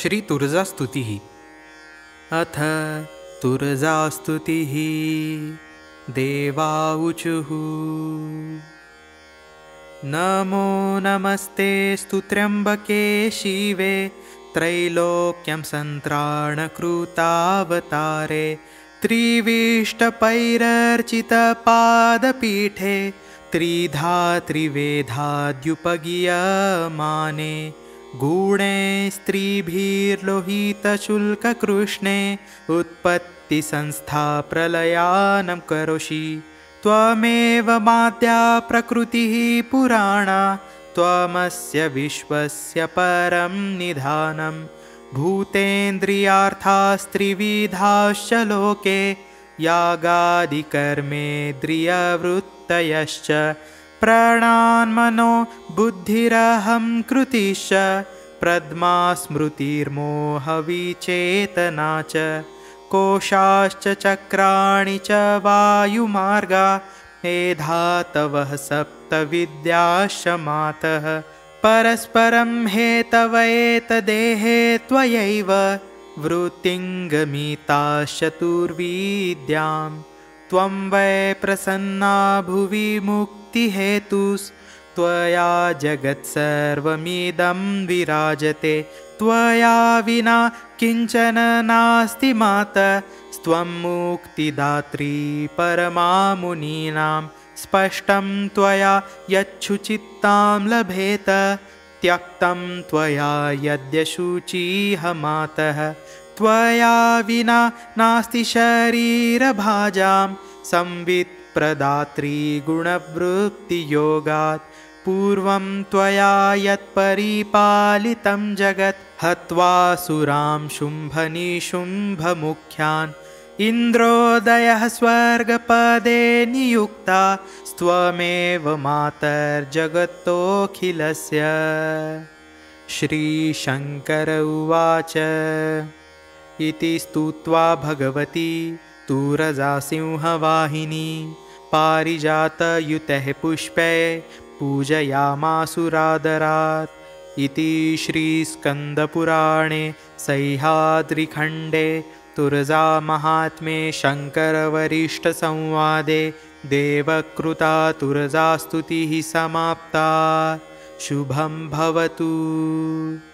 श्री तुळजास्तुतिः। अथ तुळजास्तुतिः। देवाऊचुः। नमो नमस्ते स्तुत्र्यंबके शिवे, त्रैलोक्यं सन्त्राणकृतावतारे, त्रिविष्टपैरर्चितपादपीठे, त्रिधात्रिवेदाद्युपगीयमाने, गुणे स्त्रीभिर्लोहितशुल्ककृष्णे, उत्पत्तिसंस्था प्रलयानं करोषि। त्वमेव माद्या प्रकृतिः पुराणा, त्वमस्य विश्वस्य परं निधानं। भूतेन्द्रियार्थास्त्रिविधाश्च लोके, यागादिकर्मेन्द्रियवृत्तयश्च, प्राणान्मनो बुद्धिरहं कृतिश्च, प्रज्ञा स्मृतिर्मोहविचेतना च, कोशाश्च चक्राणि च वायुमार्गा, मेधातवः सप्तविद्याश्च मातः। परस्परं हेतवैतदेहे त्वयैव, वृत्तिङ्गमिताश्चतुर्विद्यां। त्वं वै प्रसन्ना भुवि मुक्तिहेतुस्त्वया जगत्सर्वमिदं विराजते। त्वया विना किञ्चन नास्ति मातः, त्वं मुक्तिदात्री परमा मुनीनां। स्पष्टं त्वया यच्छुचित्तां लभेत, त्यक्तं त्वया यद्यशुचिः मातः। त्वया विना नास्ति शरीरभाजां, संवित् प्रदात्री गुणवृत्तियोगात्। पूर्वं त्वया यत्परिपालितं जगत्, हत्वा सुरां शुम्भनिशुम्भमुख्यान्। इन्द्रोदयः स्वर्गपदे नियुक्ता, त्वमेव मातर्जगतोऽखिलस्य। श्रीशङ्कर उवाच। इति स्तुत्वा भगवती तुळजासिंहवाहिनी, पारिजातयुतैः पुष्पैः पूजयामासुरादरात्। इति श्रीस्कन्दपुराणे सह्याद्रिखण्डे तुळजामाहात्म्ये शङ्करवरिष्ठसंवादे देवकृता तुळजास्तुतिः समाप्ता। शुभं भवतु।